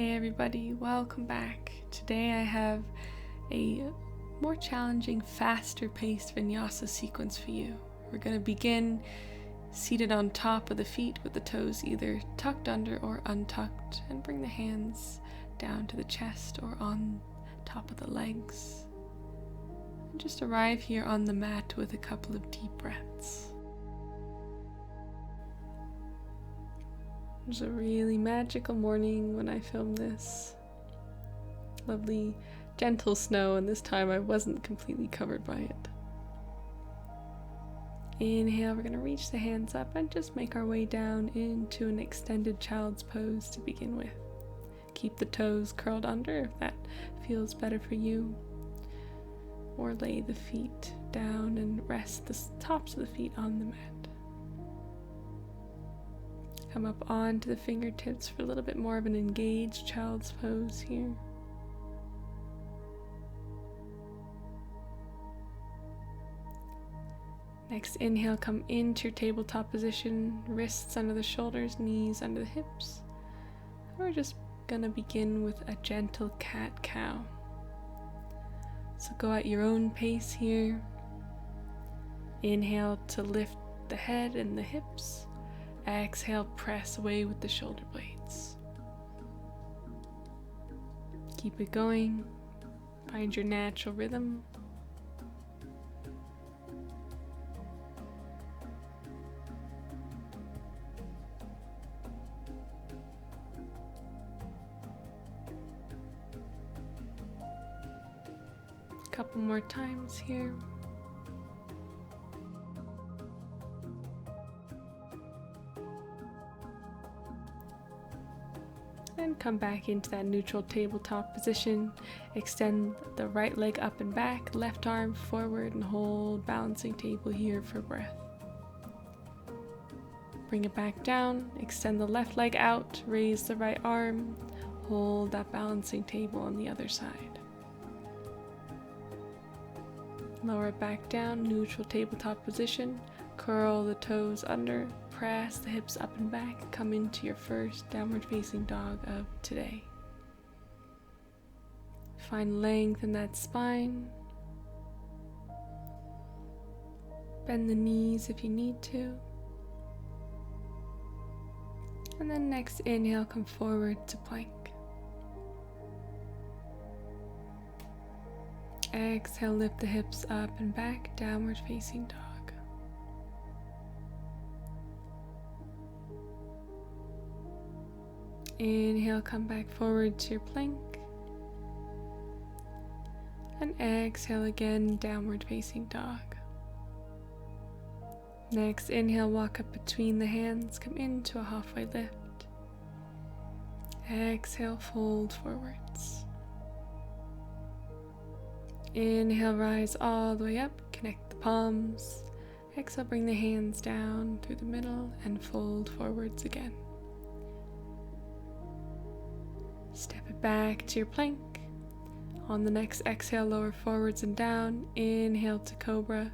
Hey everybody, welcome back. Today I have a more challenging, faster paced Vinyasa sequence for you. We're going to begin seated on top of the feet with the toes either tucked under or untucked, and bring the hands down to the chest or on top of the legs. And just arrive here on the mat with a couple of deep breaths. It was a really magical morning when I filmed this. Lovely, gentle snow, and this time I wasn't completely covered by it. Inhale, we're going to reach the hands up and just make our way down into an extended child's pose to begin with. Keep the toes curled under if that feels better for you. Or lay the feet down and rest the tops of the feet on the mat. Come up onto the fingertips for a little bit more of an engaged child's pose here. Next, inhale, come into your tabletop position, wrists under the shoulders, knees under the hips. We're just gonna begin with a gentle cat-cow. So go at your own pace here. Inhale to lift the head and the hips. Exhale, press away with the shoulder blades. Keep it going. Find your natural rhythm. A couple more times here. And come back into that neutral tabletop position. Extend the right leg up and back, left arm forward, and hold balancing table here for breath. Bring it back down, extend the left leg out, raise the right arm, hold that balancing table on the other side. Lower it back down, neutral tabletop position, curl the toes under, press the hips up and back, come into your first downward facing dog of today. Find length in that spine. Bend the knees if you need to. And then next inhale, come forward to plank. Exhale, lift the hips up and back, downward facing dog. Inhale, come back forward to your plank. And exhale again, downward facing dog. Next, inhale, walk up between the hands, come into a halfway lift. Exhale, fold forwards. Inhale, rise all the way up, connect the palms. Exhale, bring the hands down through the middle and fold forwards again. Step it back to your plank. On the next exhale, lower forwards and down. Inhale to cobra.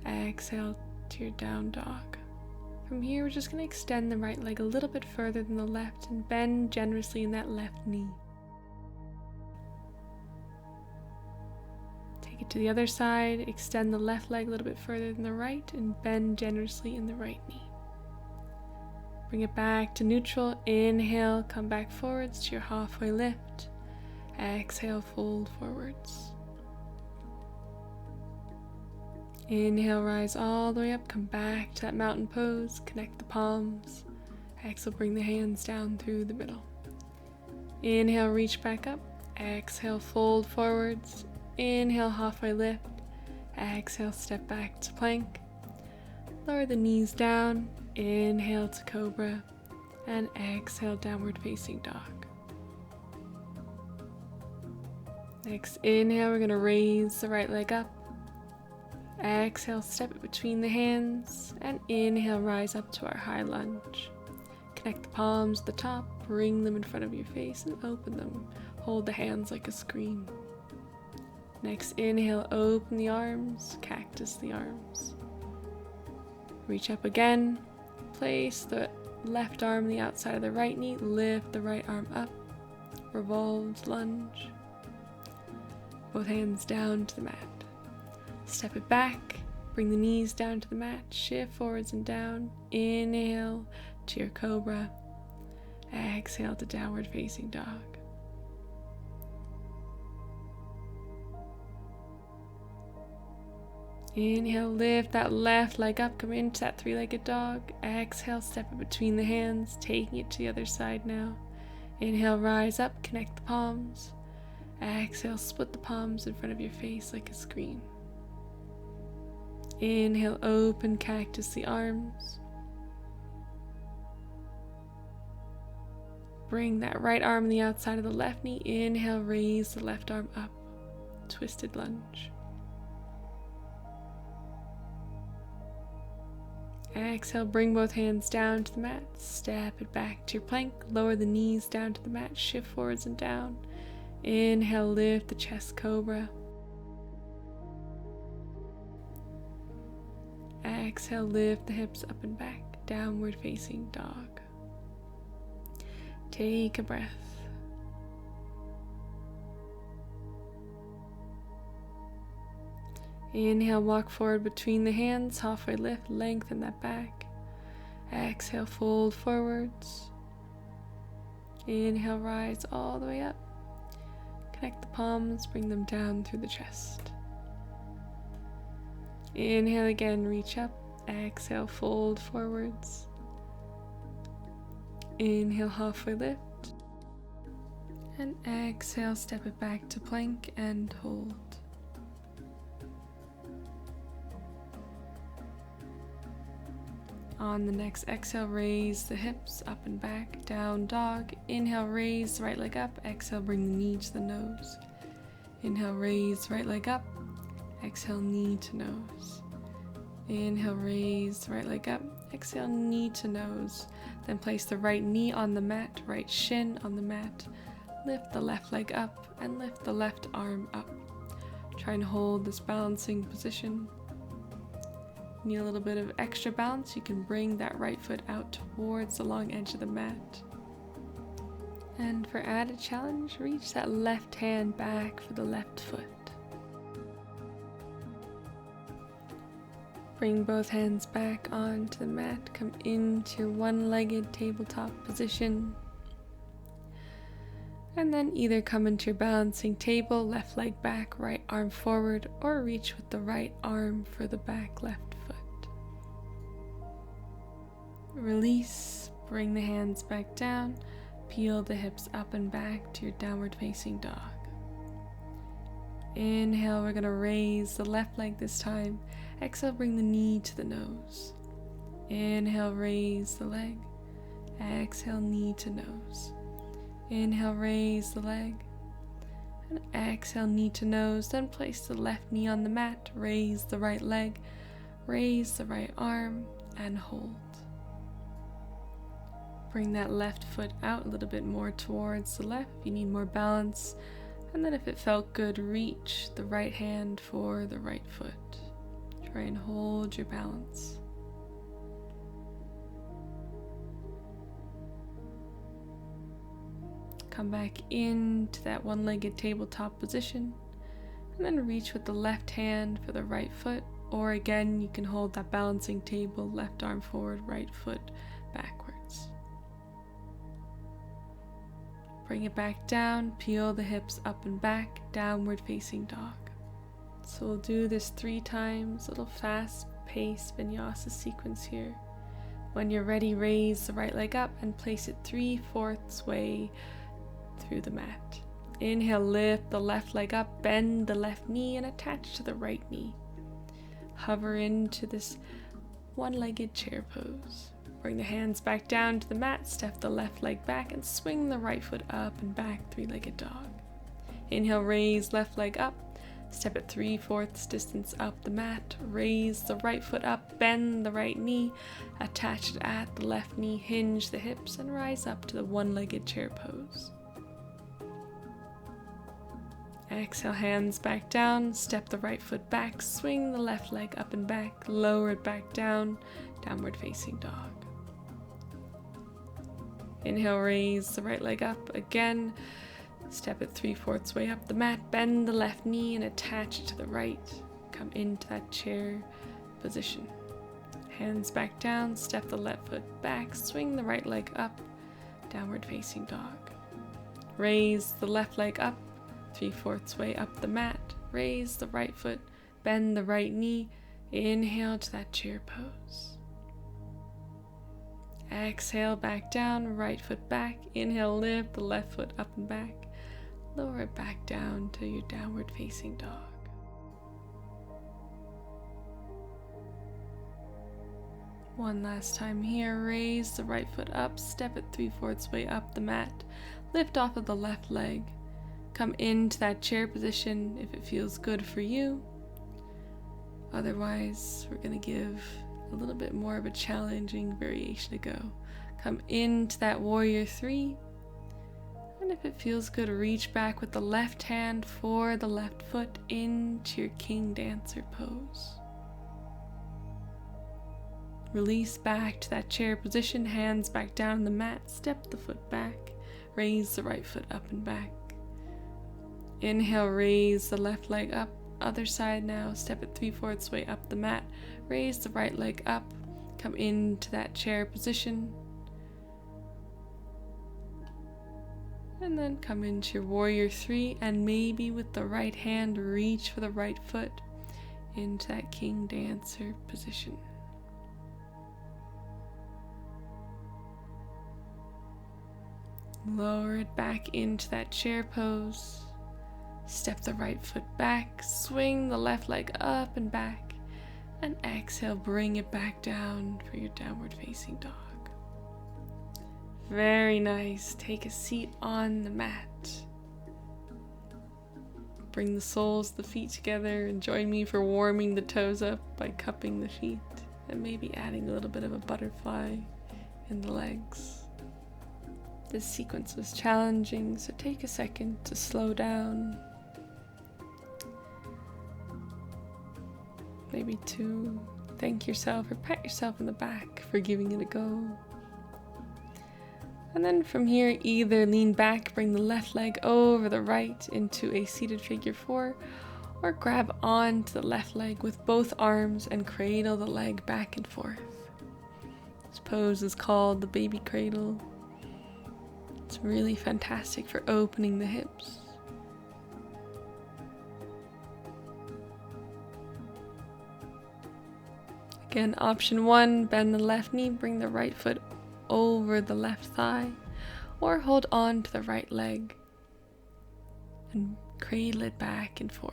Exhale to your down dog. From here, we're just going to extend the right leg a little bit further than the left and bend generously in that left knee. Take it to the other side. Extend the left leg a little bit further than the right and bend generously in the right knee. Bring it back to neutral. Inhale, come back forwards to your halfway lift. Exhale, fold forwards. Inhale, rise all the way up, come back to that mountain pose, connect the palms. Exhale, bring the hands down through the middle. Inhale, reach back up. Exhale, fold forwards. Inhale, halfway lift. Exhale, step back to plank. Lower the knees down. Inhale to cobra, and exhale, downward facing dog. Next inhale, we're going to raise the right leg up. Exhale, step it between the hands, and inhale, rise up to our high lunge. Connect the palms at the top, bring them in front of your face and open them. Hold the hands like a screen. Next inhale, open the arms, cactus the arms. Reach up again. Place the left arm on the outside of the right knee, lift the right arm up, revolved lunge. Both hands down to the mat. Step it back, bring the knees down to the mat, shift forwards and down. Inhale to your cobra. Exhale to downward facing dog. Inhale, lift that left leg up, come into that three-legged dog. Exhale, step it between the hands, taking it to the other side now. Inhale, rise up, connect the palms. Exhale, split the palms in front of your face like a screen. Inhale, open cactus the arms. Bring that right arm on the outside of the left knee. Inhale, raise the left arm up. Twisted lunge. Exhale, bring both hands down to the mat. Step it back to your plank. Lower the knees down to the mat. Shift forwards and down. Inhale, lift the chest cobra. Exhale, lift the hips up and back. Downward facing dog. Take a breath. Inhale, walk forward between the hands, halfway lift, lengthen that back. Exhale, fold forwards. Inhale, rise all the way up. Connect the palms, bring them down through the chest. Inhale again, reach up. Exhale, fold forwards. Inhale, halfway lift. And exhale, step it back to plank and hold. On the next exhale, raise the hips up and back, down dog. Inhale, raise the right leg up. Exhale, bring the knee to the nose. Inhale, raise right leg up. Exhale, knee to nose. Inhale, raise the right leg up. Exhale, knee to nose. Then place the right knee on the mat, right shin on the mat. Lift the left leg up and lift the left arm up. Try and hold this balancing position. Need a little bit of extra balance, you can bring that right foot out towards the long edge of the mat. And for added challenge, reach that left hand back for the left foot. Bring both hands back onto the mat, come into your one-legged tabletop position. And then either come into your balancing table, left leg back, right arm forward, or reach with the right arm for the back left foot. Release, bring the hands back down, peel the hips up and back to your downward facing dog. Inhale, we're going to raise the left leg this time. Exhale, bring the knee to the nose. Inhale, raise the leg. Exhale, knee to nose. Inhale, raise the leg. And exhale, knee to nose. Then place the left knee on the mat. Raise the right leg. Raise the right arm and hold. Bring that left foot out a little bit more towards the left if you need more balance. And then if it felt good, reach the right hand for the right foot. Try and hold your balance. Come back into that one-legged tabletop position. And then reach with the left hand for the right foot. Or again, you can hold that balancing table, left arm forward, right foot backwards. Bring it back down, peel the hips up and back, downward facing dog. So we'll do this 3 times, a little fast-paced vinyasa sequence here. When you're ready, raise the right leg up and place it 3/4 way through the mat. Inhale, lift the left leg up, bend the left knee and attach to the right knee. Hover into this one-legged chair pose. Bring the hands back down to the mat, step the left leg back and swing the right foot up and back, 3-legged dog. Inhale, raise left leg up, step it 3/4 distance up the mat, raise the right foot up, bend the right knee, attach it at the left knee, hinge the hips and rise up to the one-legged chair pose. Exhale, hands back down, step the right foot back, swing the left leg up and back, lower it back down, downward facing dog. Inhale, raise the right leg up again, Step it 3/4 way up the mat, bend the left knee and attach it to the right. Come into that chair position. Hands back down, step the left foot back, swing the right leg up, downward facing dog. Raise the left leg up, 3/4 way up the mat, raise the right foot, bend the right knee, inhale to that chair pose. Exhale back down, right foot back, inhale, lift the left foot up and back, lower it back down to your downward facing dog. One last time here, raise the right foot up, step it 3/4 way up the mat, lift off of the left leg, come into that chair position if it feels good for you. Otherwise, we're going to give a little bit more of a challenging variation to go. Come into that warrior 3, and if it feels good, reach back with the left hand for the left foot into your king dancer pose. Release back to that chair position, hands back down on the mat, step the foot back, raise the right foot up and back. Inhale, raise the left leg up, other side now, step it 3/4 way up the mat, raise the right leg up, come into that chair position, and then come into your warrior 3, and maybe with the right hand, reach for the right foot into that king dancer position. Lower it back into that chair pose. Step the right foot back, swing the left leg up and back, and exhale, bring it back down for your downward facing dog. Very nice. Take a seat on the mat. Bring the soles of the feet together and join me for warming the toes up by cupping the feet and maybe adding a little bit of a butterfly in the legs. This sequence was challenging, so take a second to slow down. Maybe to thank yourself or pat yourself in the back for giving it a go. And then from here, either lean back, bring the left leg over the right into a seated figure 4, or grab onto the left leg with both arms and cradle the leg back and forth. This pose is called the baby cradle. It's really fantastic for opening the hips. Again, option 1, bend the left knee, bring the right foot over the left thigh, or hold on to the right leg and cradle it back and forth.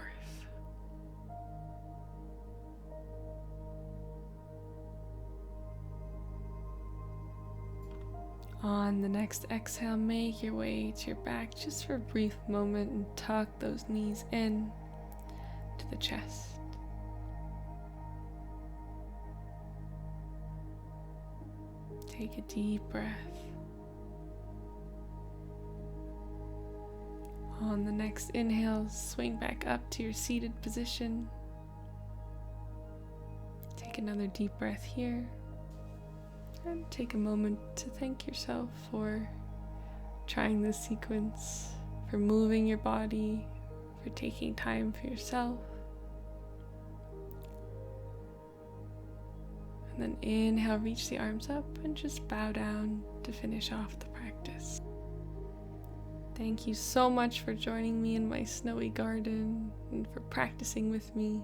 On the next exhale, make your way to your back just for a brief moment and tuck those knees in to the chest. Take a deep breath. On the next inhale, swing back up to your seated position. Take another deep breath here. And take a moment to thank yourself for trying this sequence, for moving your body, for taking time for yourself. And then inhale, reach the arms up and just bow down to finish off the practice. Thank you so much for joining me in my snowy garden and for practicing with me.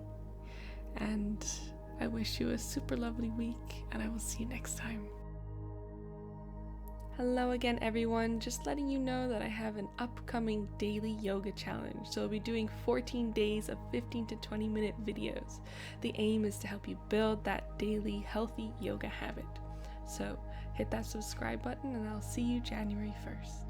And I wish you a super lovely week, and I will see you next time. Hello again, everyone. Just letting you know that I have an upcoming daily yoga challenge. So I'll be doing 14 days of 15 to 20 minute videos. The aim is to help you build that daily healthy yoga habit. So hit that subscribe button and I'll see you January 1st.